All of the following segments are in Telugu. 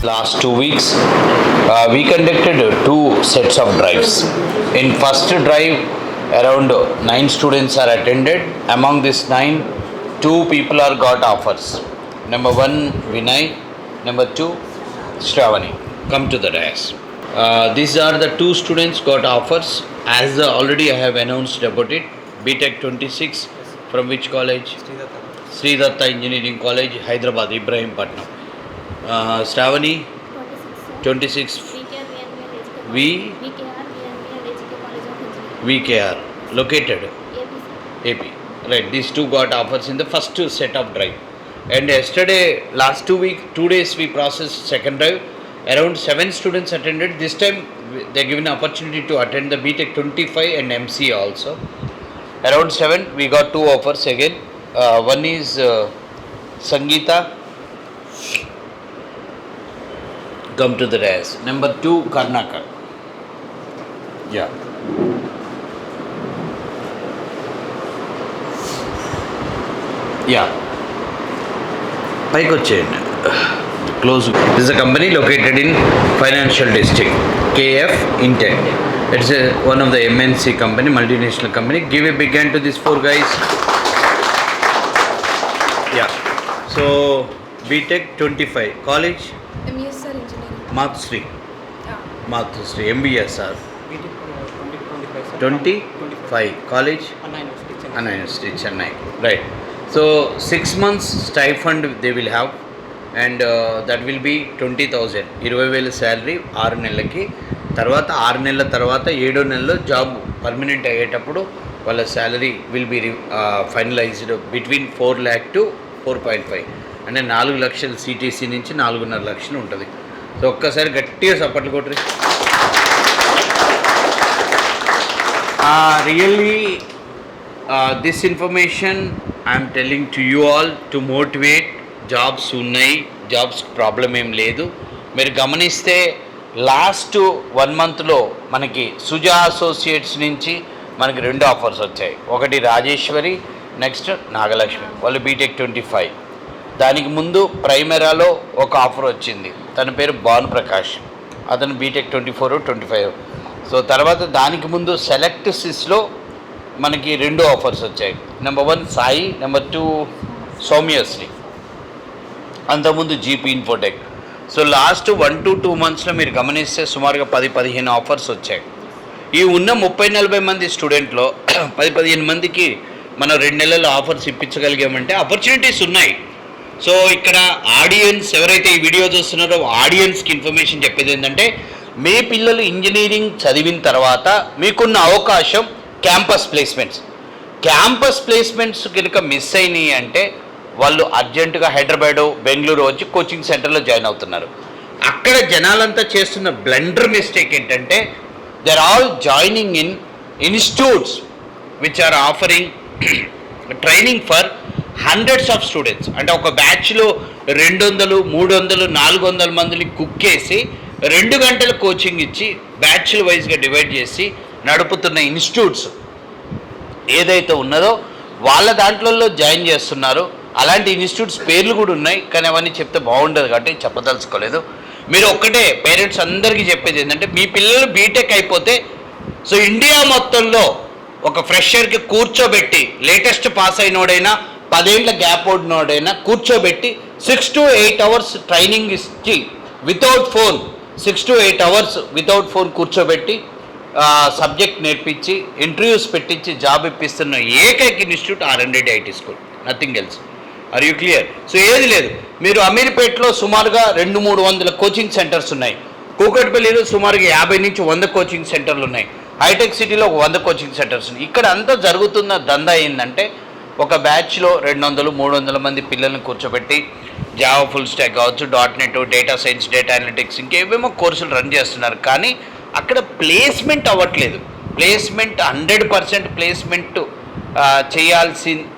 Last 2 weeks, we conducted two sets of drives. In first drive, around 9 students are attended. Among these 9, 2 people are got offers. Number 1, Vinay. Number 2, Shravani. Come to the dais. These are the 2 students got offers. As already I have announced about it. BTech 26 from which college? Sri Datta Engineering College, Hyderabad, Ibrahimpatnam. Shravani 26 VKR located AP. Right, these 2 got offers in the first set of drive. And yesterday, last 2 days we processed second drive. Around 7 students attended. This time they given opportunity to attend the BTech 25 and MCA also. Around 7 we got 2 offers again. One is Sangeeta. Come to the dais. Number 2, Karnaka. Yeah. Pike వచ్చేయండి. Close. This is a company located in Financial District, KF Intech. It's one of the MNC company, multinational company. Give a big hand to these 4 guys. Yeah. So BTech 25 college. MESR Engineering. Mathusri. Yeah. Mathusri. MBSR. BTech 25 college. Anna University, Chennai. Right. So 6 months stipend they will have, and that will be 20,000. 20,000 salary 6 నెలలకి. తర్వాత 6 నెలల తర్వాత 7వ నెలలో జాబ్ పర్మనెంట్ అయ్యేటప్పుడు వాళ్ళ salary will be finalized between 4 lakh to 4.5. అంటే 4 లక్షలు సిటీసీ నుంచి 4.5 లక్షలు ఉంటుంది. సో ఒక్కసారి గట్టిగా సపోర్ట్లు కొట్టరు. Really this information I'm telling to you all to motivate. Jobs ఉన్నాయి, జాబ్స్ ప్రాబ్లం ఏం లేదు. మీరు గమనిస్తే లాస్ట్ 1 monthలో మనకి సుజా అసోసియేట్స్ నుంచి మనకి 2 ఆఫర్స్ వచ్చాయి. ఒకటి రాజేశ్వరి, నెక్స్ట్ నాగలక్ష్మి, వాళ్ళు BTech 25. దానికి ముందు ప్రైమరాలో ఒక ఆఫర్ వచ్చింది, తన పేరు భాను ప్రకాష్, అతను BTech 24, 25. సో తర్వాత దానికి ముందు సెలెక్ట్ సిస్లో మనకి 2 ఆఫర్స్ వచ్చాయి. నెంబర్ 1 సాయి, నెంబర్ 2 సౌమ్యశ్రీ, అంతకుముందు GP Infotech. So last 1 to 2 monthsలో మీరు గమనిస్తే సుమారుగా 10-15 ఆఫర్స్ వచ్చాయి. ఈ ఉన్న 30-40 మంది స్టూడెంట్లో 10-15 మందికి మనం 2 నెలల్లో ఆఫర్స్ ఇప్పించగలిగామంటే ఆపర్చునిటీస్ ఉన్నాయి. సో ఇక్కడ ఆడియన్స్ ఎవరైతే ఈ వీడియో చూస్తున్నారో ఆడియన్స్కి ఇన్ఫర్మేషన్ చెప్పేది ఏంటంటే, మీ పిల్లలు ఇంజనీరింగ్ చదివిన తర్వాత మీకున్న అవకాశం క్యాంపస్ ప్లేస్మెంట్స్. క్యాంపస్ ప్లేస్మెంట్స్ కనుక మిస్ అయినాయి అంటే వాళ్ళు అర్జెంటుగా హైదరాబాదు, బెంగళూరు వచ్చి కోచింగ్ సెంటర్లో జాయిన్ అవుతున్నారు. అక్కడ జనాలంతా చేస్తున్న బ్లండర్ మిస్టేక్ ఏంటంటే, they are all joining in institutes which are offering training for hundreds of students. అంటే ఒక బ్యాచ్లో 200, 300, 400 మందిని కుక్కేసి 2 గంటల కోచింగ్ ఇచ్చి బ్యాచ్ల వైజ్గా డివైడ్ చేసి నడుపుతున్న ఇన్స్టిట్యూట్స్ ఏదైతే ఉన్నదో వాళ్ళ దాంట్లో జాయిన్ చేస్తున్నారు. అలాంటి ఇన్స్టిట్యూట్స్ పేర్లు కూడా ఉన్నాయి, కానీ అవన్నీ చెప్తే బాగుండదు కాబట్టి చెప్పదలుచుకోలేదు. మీరు ఒక్కటే పేరెంట్స్ అందరికీ చెప్పేది ఏంటంటే, మీ పిల్లలు బీటెక్ అయిపోతే సో ఇండియా మొత్తంలో ఒక ఫ్రెషర్కి కూర్చోబెట్టి, లేటెస్ట్ పాస్ అయినోడైనా 10 ఏళ్ల గ్యాప్ ఓడినోడైనా కూర్చోబెట్టి 6 to 8 hours ట్రైనింగ్ ఇచ్చి without phone 6 to 8 hours without phone కూర్చోబెట్టి సబ్జెక్ట్ నేర్పించి ఇంటర్వ్యూస్ పెట్టించి జాబ్ ఇప్పిస్తున్న ఏకైక institute R&D IT school, nothing else. Are you clear? So ఏది లేదు, మీరు అమీర్పేటలో సుమారుగా 200-300 కోచింగ్ సెంటర్స్ ఉన్నాయి. కూకట్పల్లిలో సుమారుగా 50 నుంచి 100 కోచింగ్ సెంటర్లు ఉన్నాయి. హైటెక్ సిటీలో 100 కోచింగ్ సెంటర్స్ ఉన్నాయి. ఇక్కడ అంతా జరుగుతున్న దందా ఏంటంటే, ఒక బ్యాచ్లో 200-300 మంది పిల్లల్ని కూర్చోబెట్టి జావా ఫుల్ స్టాక్ కావచ్చు, .NET, data science, data analytics, ఇంకేమేమో కోర్సులు రన్ చేస్తున్నారు. కానీ అక్కడ ప్లేస్మెంట్ అవ్వట్లేదు. ప్లేస్మెంట్ 100% ప్లేస్మెంట్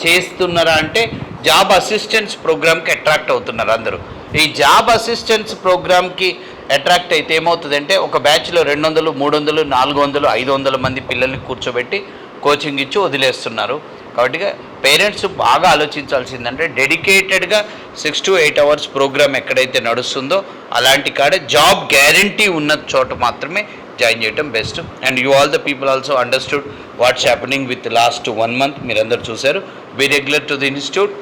చేస్తున్నారా అంటే జాబ్ అసిస్టెన్స్ ప్రోగ్రామ్కి అట్రాక్ట్ అవుతున్నారు అందరూ. ఈ జాబ్ అసిస్టెన్స్ ప్రోగ్రామ్కి అట్రాక్ట్ అయితే ఏమవుతుందంటే, ఒక బ్యాచ్లో 200, 300, 400, 500 మంది పిల్లల్ని కూర్చోబెట్టి కోచింగ్ ఇచ్చి వదిలేస్తున్నారు. కాబట్టి పేరెంట్స్ బాగా ఆలోచించాల్సిందంటే డెడికేటెడ్గా 6 to 8 అవర్స్ ప్రోగ్రామ్ ఎక్కడైతే నడుస్తుందో అలాంటి కాడ జాబ్ గ్యారంటీ ఉన్న చోట మాత్రమే జాయిన్ చేయడం best. And you all the people also understood what's happening with last 1 month. మీరందరూ చూశారు. Be regular to the institute.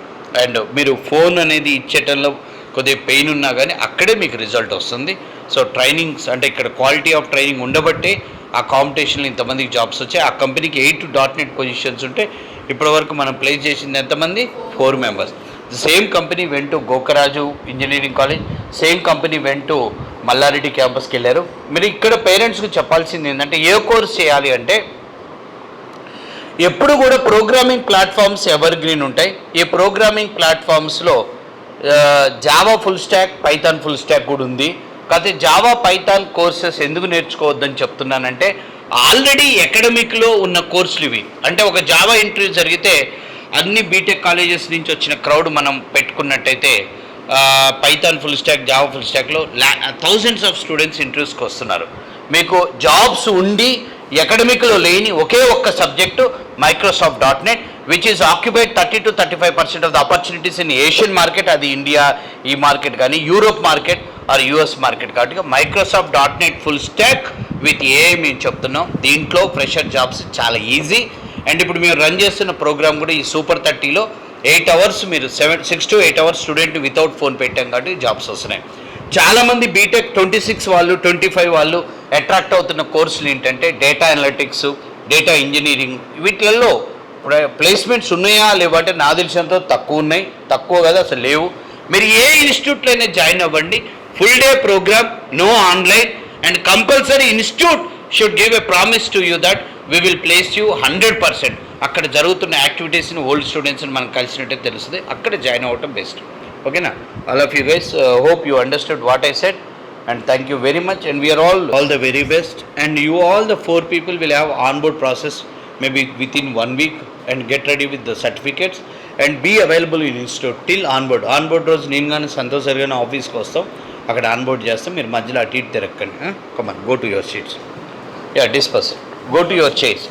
And మీరు ఫోన్ అనేది ఇచ్చేటంలో కొద్దిగా పెయిన్ ఉన్నా కానీ అక్కడే మీకు రిజల్ట్ వస్తుంది. సో ట్రైనింగ్స్ అంటే ఇక్కడ క్వాలిటీ ఆఫ్ ట్రైనింగ్ ఉండబట్టే ఆ కాంపిటీషన్లో ఇంతమందికి జాబ్స్ వచ్చాయి. ఆ కంపెనీకి 8 .NET పొజిషన్స్ ఉంటే ఇప్పటివరకు మనం ప్లేస్ చేసింది ఎంతమంది? 4 members. The same company went Gokaraju engineering college, same company went Mallareddy క్యాంపస్కి వెళ్ళారు. మీరు ఇక్కడ పేరెంట్స్కి చెప్పాల్సింది ఏంటంటే ఏ కోర్స్ చేయాలి అంటే ఎప్పుడు కూడా ప్రోగ్రామింగ్ ప్లాట్ఫామ్స్ ఎవర్ గ్రీన్ ఉంటాయి. ఈ ప్రోగ్రామింగ్ ప్లాట్ఫామ్స్లో Java full stack, Python full stack కూడా ఉంది. కాకపోతే జావా పైథాన్ కోర్సెస్ ఎందుకు నేర్చుకోవద్దని చెప్తున్నానంటే ఆల్రెడీ అకాడమిక్లో ఉన్న కోర్సులు ఇవి. అంటే ఒక జావా ఇంటర్వ్యూ జరిగితే అన్ని బీటెక్ కాలేజెస్ నుంచి వచ్చిన క్రౌడ్ మనం పెట్టుకున్నట్టయితే Python full stack, Java full స్టాక్లో థౌజండ్స్ ఆఫ్ స్టూడెంట్స్ ఇంటర్వ్యూస్కి వస్తున్నారు. మీకు జాబ్స్ ఉండి అకాడమిక్లో లేని ఒకే ఒక్క subject Microsoft .NET, which is occupied 30 to 35% of the opportunities in Asian market. అది ఇండియా ఈ మార్కెట్ కానీ Europe market or US market. కాబట్టి Microsoft .NET full stack with AI మేము చెప్తున్నాం. దీంట్లో ఫ్రెషర్ జాబ్స్ చాలా ఈజీ. అండ్ ఇప్పుడు మేము రన్ చేస్తున్న ప్రోగ్రామ్ కూడా ఈ సూపర్ 30లో 8 hours మీరు 6 to 8 hours student without phone పెట్టాం కాబట్టి జాబ్స్ వస్తున్నాయి. చాలామంది బీటెక్ 26 వాళ్ళు 25 వాళ్ళు అట్రాక్ట్ అవుతున్న కోర్సులు ఏంటంటే డేటా అనలిటిక్స్, డేటా ఇంజనీరింగ్. వీటిల్లో ప్లేస్మెంట్స్ ఉన్నాయా లేవా అంటే నా తెలిసినంత తక్కువ కదా, అసలు లేవు. మీరు ఏ ఇన్స్టిట్యూట్లో అయినా జాయిన్ అవ్వండి. Full day program, no online. And compulsory institute should give a promise to you that we will place you 100%. అక్కడ జరుగుతున్న యాక్టివిటీస్ని ఓల్డ్ స్టూడెంట్స్ని మనం కలిసినట్టే తెలుస్తుంది. అక్కడ జాయిన్ అవ్వటం బెస్ట్. ఓకేనా? All of you guys hope you understood what I said and thank you very much, and we are all the very best. And you all the 4 people will have onboard process maybe within 1 week and get ready with the certificates and be available in institute till onboard రోజు నేను కానీ సంతోష్ సార్ కానీ ఆఫీస్కి వస్తాం. అక్కడ ఆన్బోర్డ్ చేస్తాం. మీరు మధ్యలో అటు ఇటు తిరగండి. Come on, go to your seats. Disperse, go to your chairs.